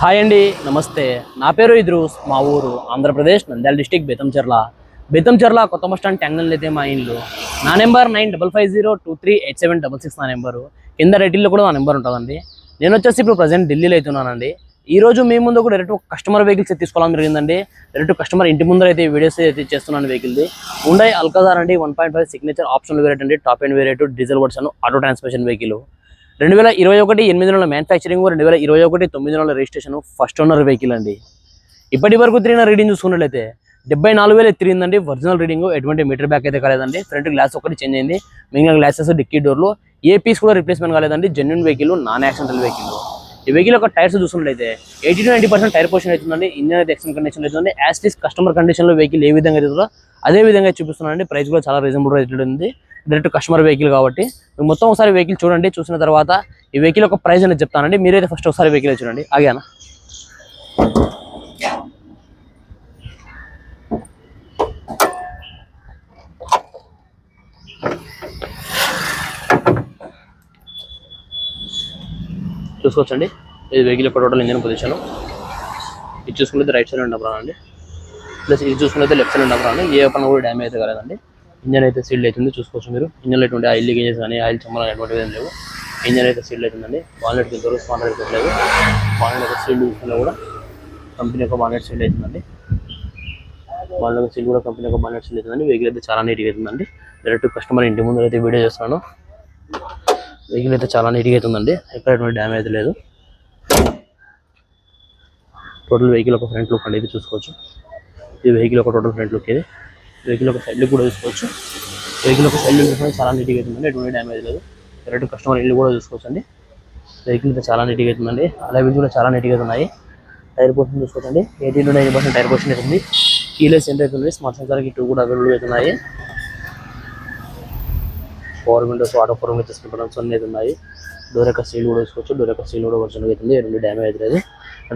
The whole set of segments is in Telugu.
హాయ్ అండి, నమస్తే. నా పేరు ఇద్రూస్. మా ఊరు ఆంధ్రప్రదేశ్ నంద్యాల డిస్టిక్ బేతంచెర్ల కొత్త బస్ స్టాండ్ ట్యాంగ్నల్ అయితే మా ఇల్లు. నా నెంబర్ 9550238766 నా నెంబరు. కింద రైటిల్లో కూడా నా నెంబర్ ఉంటుందండి. నేను వచ్చేసి ఇప్పుడు ప్రజెంట్ ఢిల్లీలో అవుతున్నానండి. ఈ రోజు మీ ముందు కూడా డైరెక్ట్ కస్టమర్ వెహికల్స్ తీసుకోవడం జరిగిందండి. డైరెక్ట్ కస్టమర్ ఇంటి ముందర అయితే వీడియోస్ అయితే చేస్తున్నాను. వెహికల్ది హుండాయ్ అల్కాజార్ అండి. 1.5 సిగ్నేచర్ ఆప్షనల్ వేరియట్ అండి. Top and variate diesel version auto transmission vehicle. 2021 8 manufacturing, 2021 9 registration, first owner vehicle అండి. ఇప్పటి వరకు తిరిగిన రీడింగ్ చూసుకున్నట్లయితే 74,000 తిరిగిందండి. ఒరిజినల్ రీడింగ్, ఎటువంటి మీటర్ బ్యాక్ అయితే కాలేదండి. ఫ్రంట్ గ్లాస్ ఒకటి చేంజ్ అయింది. మిగిలిన గ్లాసెస్, డిక్కీ డోర్లు ఏ పీస్ కూడా రిప్లేస్మెంట్ కాలేదండి. Genuine vehicle, non accidental vehicle. ఈ వెహికల్ యొక్క టైర్స్ చూసుకున్నట్లయితే 80 to 90% టైర్ పొజిషన్ అవుతుందండి. ఇంజన్ అయితే ఎక్సలెంట్ కండిషన్ అవుతుంది. యాస్టీస్ కస్టమర్ కండిషన్లో వెహికల్ ఏ విధంగా అవుతుందో అదే విధంగా చూపిస్తున్నానండి. ప్రైస్ కూడా చాలా రీజనబుల్ రేట్ ఉంది. డైరెక్ట్ కస్టమర్ వెహికల్ కాబట్టి మొత్తం ఒకసారి వెహికల్ చూడండి. చూసిన తర్వాత ఈ వెహికల్ యొక్క ప్రైస్ అనేది చెప్తానండి. మీరైతే ఫస్ట్ ఒకసారి వెహికల్ చూడండి. ఆగానా చూసుకోవచ్చండి. ఇది వెహికల్ యొక్క టోటల్ ఇంజన్ పొజిషన్. ఇది చూసుకుంటే రైట్ సైడ్ నెంబర్ అండి. ప్లస్ ఇది చూసుకుంటే లెఫ్ట్ సైడ్ నెంబర్ అండి. ఏ పని కూడా డ్యామేజ్ అయితే కాలేదండి. ఇంజన్ అయితే సీల్డ్ అవుతుంది. చూసుకోవచ్చు మీరు. ఇంజన్లో ఎటువంటి ఆయిల్ లీకేజెస్ కానీ ఆయిల్ చెమ్మలు ఎటువంటివి ఏం లేవు. ఇంజన్ అయితే సీల్డ్ అవుతుందండి. బానెట్కి ఇంతవరకు స్పాండర్ పెట్టలేదు. బానెట్ అయితే సీల్డ్ చూసుకున్నా కూడా కంపెనీ యొక్క బానెట్ సీల్డ్ అవుతుందండి. బానెట్ సీల్ కూడా కంపెనీ యొక్క బానెట్ సీల్డ్ అవుతుందండి. వెహికల్ అయితే చాలా నీట్గా అవుతుందండి. డైరెక్ట్ కస్టమర్ ఇంటి ముందు అయితే వీడియో చేస్తాను. వెహికల్ అయితే చాలా నీట్గా అవుతుందండి. ఎక్కడ ఎటువంటి డ్యామేజ్ అయితే లేదు. టోటల్ వెహికల్ ఒక ఫ్రంట్ లుక్ అండి. ఇది చూసుకోవచ్చు. ఇది వెహికల్ ఒక టోటల్ ఫ్రంట్ లుక్. ఇది వెహికల్ ఒక సైడ్ లుక్ కూడా చూసుకోవచ్చు. వెహికల్ ఒక సైడ్ లుక్ చాలా నీట్గా అవుతుందండి. ఎటువంటి డ్యామేజ్ లేదు. డైరెక్ట్ కస్టమర్ ఇల్లు కూడా చూసుకోవచ్చు అండి. వెహికల్ అయితే చాలా నీట్గా అవుతుందండి. అలాగే కూడా చాలా నీట్గా అవుతున్నాయి. టైర్ పొజిషన్ చూసుకోవచ్చండి. 80 to 90% టైర్ పొజిషన్ అవుతుంది. కీలెస్ ఎంటర్ అవుతుంది. స్మార్ట్ సెన్సార్ కి 2 కూడా అవైలబుల్ అవుతున్నాయి. Power Windows, auto four Windows buttons అన్నీ అవుతున్నాయి. డోర్ యొక్క సీల్ కూడా చూసుకోవచ్చు. డోర్ యొక్క సీల్ కూడా ఒరిజినల్ అవుతుంది. ఎటువంటి డ్యామేజ్ అవుతుంది.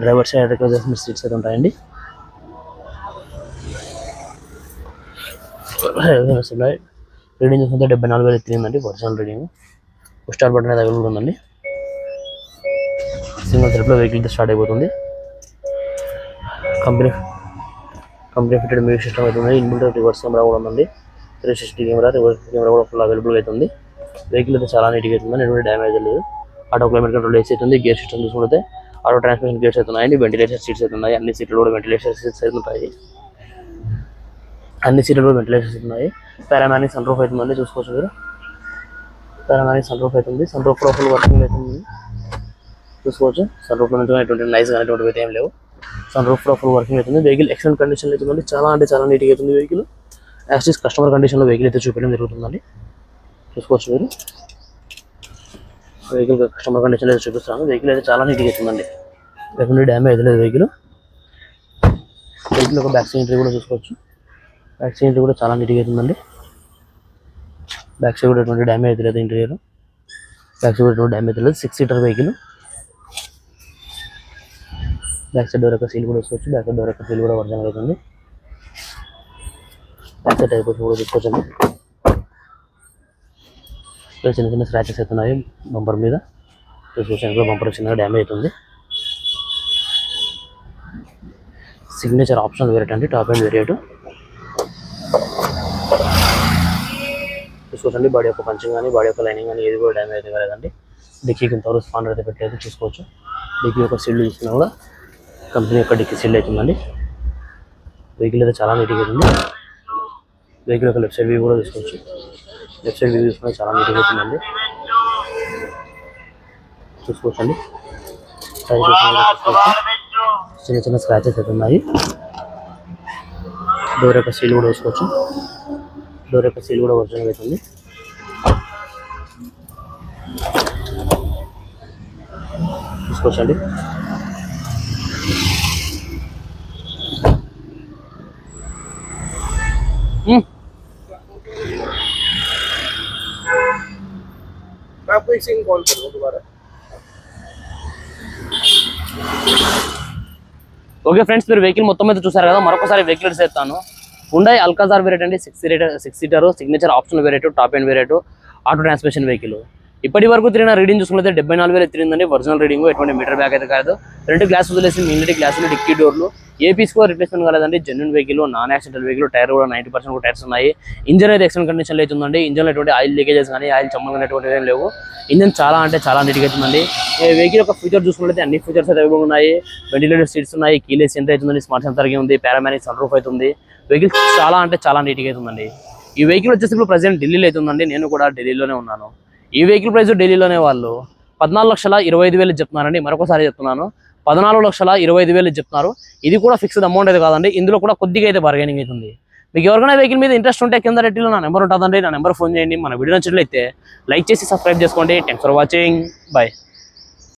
డ్రైవర్ సైడ్ అడ్జస్ట్మెంట్ సీట్స్ అయితే ఉంటాయండి. రీడింగ్ చూసుకుంటే 74,000 తిరిగిందండి. Original reading. స్టార్ట్ బటన్ అయితే అవైలబుల్ ఉందండి. సింగిల్ ట్రిప్లో వెహికల్ అయితే స్టార్ట్ అయిపోతుంది. కంపెనీ ఫిటెడ్ మ్యూజిక్ సిస్టమ్ అవుతుంది. ఇన్బిల్ట్ రివర్స్ కెమెరా కూడా ఉందండి. 360 కెమెరా, రివర్స్ కెమెరా కూడా ఫుల్ అవైలబుల్ అవుతుంది. వెహికల్ అయితే చాలా నీట్గా అవుతుంది. ఎటువంటి డ్యామేజ్ లేదు. ఆటో క్లైమేట్ కంట్రోల్ ఏసీ అవుతుంది. గేర్ సిస్టమ్ చూసుకుంటే ఆటో ట్రాన్స్మిషన్ గేర్స్ అవుతున్నాయండి. వెంటిలేషన్ సీట్స్ అవుతున్నాయి. అన్ని సీట్లు కూడా వెంటిలేషన్ సీట్స్ అవుతాయి. ఉన్నాయి. పారామానిక్ సన్ రూఫ్ అవుతుందండి. చూసుకోవచ్చు మీరు. పారామానిక్ సన్ రూఫ్ అవుతుంది. సన్ రూఫ్ ఫుల్ వర్కింగ్ అవుతుంది. చూసుకోవచ్చు. సన్ రూఫ్ నుంచి ఎటువంటి నైస్ కానీ ఎటువంటి అయితే ఏం లేవు. సన్ రూఫ్ ఫుల్ వర్కింగ్ అవుతుంది. వెహికల్ ఎక్సలెంట్ కండిషన్ అవుతుందండి. చాలా అంటే చాలా నీట్గా అవుతుంది వెహికల్. యాక్సిస్ కస్టమర్ కండిషన్లో వెహికల్ అయితే చూపించడం జరుగుతుందండి. చూసుకోవచ్చు మీరు. వెహికల్ కస్టమర్ కండిషన్ అయితే చూపిస్తాను. వెహికల్ అయితే చాలా నీట్గా అవుతుందండి. ఎటువంటి డ్యామేజ్ లేదు వెహికల్. ఒక బ్యాక్ సైడ్ ఎంట్రీ కూడా చూసుకోవచ్చు. బ్యాక్ సైడ్ ఎంట్రీ కూడా చాలా నీట్గా అవుతుందండి. బ్యాక్ సైడ్ కూడా ఎటువంటి డ్యామేజ్ లేదు. ఇంటీరియర్ బ్యాక్ సైడ్ ఎటువంటి డ్యామేజ్ లేదు. 6 seater vehicle. Back side door యొక్క సీల్ కూడా చూసుకోవచ్చు. బ్యాక్ సైడ్ డోర్ యొక్క సీల్ కూడా ఒరిజినల్ అవుతుంది. బ్యాక్ సైడ్ టైర్ కూడా చూసుకోవచ్చండి. చిన్న చిన్న స్క్రాచెస్ అవుతున్నాయి బంపర్ మీద. చూసుకోవచ్చు. బంపర్ చిన్నగా డ్యామేజ్ అవుతుంది. సిగ్నేచర్ ఆప్షనల్ వేరియట్ అండి. టాప్ అండ్ వేరియట్ చూసుకోవచ్చండి. బాడీ యొక్క పంచింగ్ కానీ బాడీ యొక్క లైనింగ్ కానీ ఏది కూడా డ్యామేజ్ అయితే కాలేదండి. డిక్కీకి ఇంతవరకు స్పాండర్ అయితే పెట్టలేదు. చూసుకోవచ్చు. డిక్కీ యొక్క సీల్డ్ చూసుకున్నా కూడా కంపెనీ యొక్క డిక్కీ సీల్డ్ అవుతుందండి. వెహికల్ అయితే చాలా నీట్గా అవుతుంది. వెహికల్ యొక్క లెఫ్ట్ సైడ్ వ్యూ కూడా చూసుకోవచ్చు. లెఫ్ట్ సైడ్ వ్యూ చూసుకున్నా చాలా నీట్గా అవుతుందండి. చూసుకోవచ్చండి. చిన్న చిన్న స్క్రాచెస్ అయితే ఉన్నాయి. డోర్ యొక్క సీల్ కూడా చూసుకోవచ్చు. డోర్ యొక్క సీల్ కూడా ఒరిజినల్ అవుతుంది. చూసుకోవచ్చండి. ఓకే ఫ్రెండ్స్, మీరు వెహికల్ మొత్తం అయితే చూసారు కదా. మరొకసారి వెహికల్ చేస్తాను. హుండాయ్ అల్కాజార్ వేరియట్ అండి. 6 seater signature optional variate, top and variate, auto transmission vehicle. ఇప్పటి వరకు తిరిగిన రీడింగ్ చూసుకుంటే 74,000 తిరిగిందండి ఒరిజినల్ రీడింగ్, ఎటువంటి మీటర్ బ్యాక్ అయితే కాదు. రెండు గ్లాస్ వదిలేసి మిగిలిన గ్లాసులు, డిక్కీ డోర్లు ఏపీస్ కూడా రిప్లేస్మెంట్ కాలేదండి. Genuine vehicle, non accidental vehicle, tyre కూడా 90% కూడా టైర్స్ ఉన్నాయి. ఇంజన్ అయితే ఎక్సలెంట్ కండిషన్లో అయితే ఉందండి. ఇంజన్ ఎటువంటి ఆయిల్ లీకేజెస్ కానీ ఆయిల్ చమ్మలు అనేటువంటి ఏం లేవు. ఇంజన్ చాలా అంటే చాలా నీట్గా అవుతుందండి. ఈ వెహికల్ యొక్క ఫీచర్ చూసుకుంటే అన్ని ఫీచర్స్ అయితే అవైలబుల్ ఉన్నాయి. వెంటిలేటెడ్ సీట్స్ ఉన్నాయి, కీలెస్ ఎంటర్ అవుతుందండి, స్మార్ట్ సెన్సార్ ఉంది, పారామానిక్ సన్ రూఫ్ అవుతుంది. వెహికల్ చాలా అంటే చాలా నీట్గా అవుతుందండి. ఈ వెహికల్ వచ్చేసి ఇప్పుడు ప్రజెంట్ ఢిల్లీలో అవుతుందండి. నేను కూడా ఢిల్లీలోనే ఉన్నాను. ఈ వెహికల్ ప్రైస్ ఢిల్లీలోనే వాళ్ళు 14,25,000 చెప్తున్నారండి. మరొకసారి చెప్తున్నాను, 14,25,000 చెప్తున్నారు. ఇది కూడా ఫిక్స్డ్ అమౌంట్ అయితే కాదండి. ఇందులో కూడా కొద్దిగా అయితే బార్గెనింగ్ అవుతుంది. మీకు ఎవరికైనా వెహికల్ మీద ఇంట్రెస్ట్ ఉంటే కింద రెడ్డిలో నా నెంబర్ ఉంటుందండి. నా నెంబర్ ఫోన్ చేయండి. మన వీడియో నచ్చినట్లయితే లైక్ చేసి సబ్స్క్రైబ్ చేసుకోండి. Thanks for watching. బాయ్.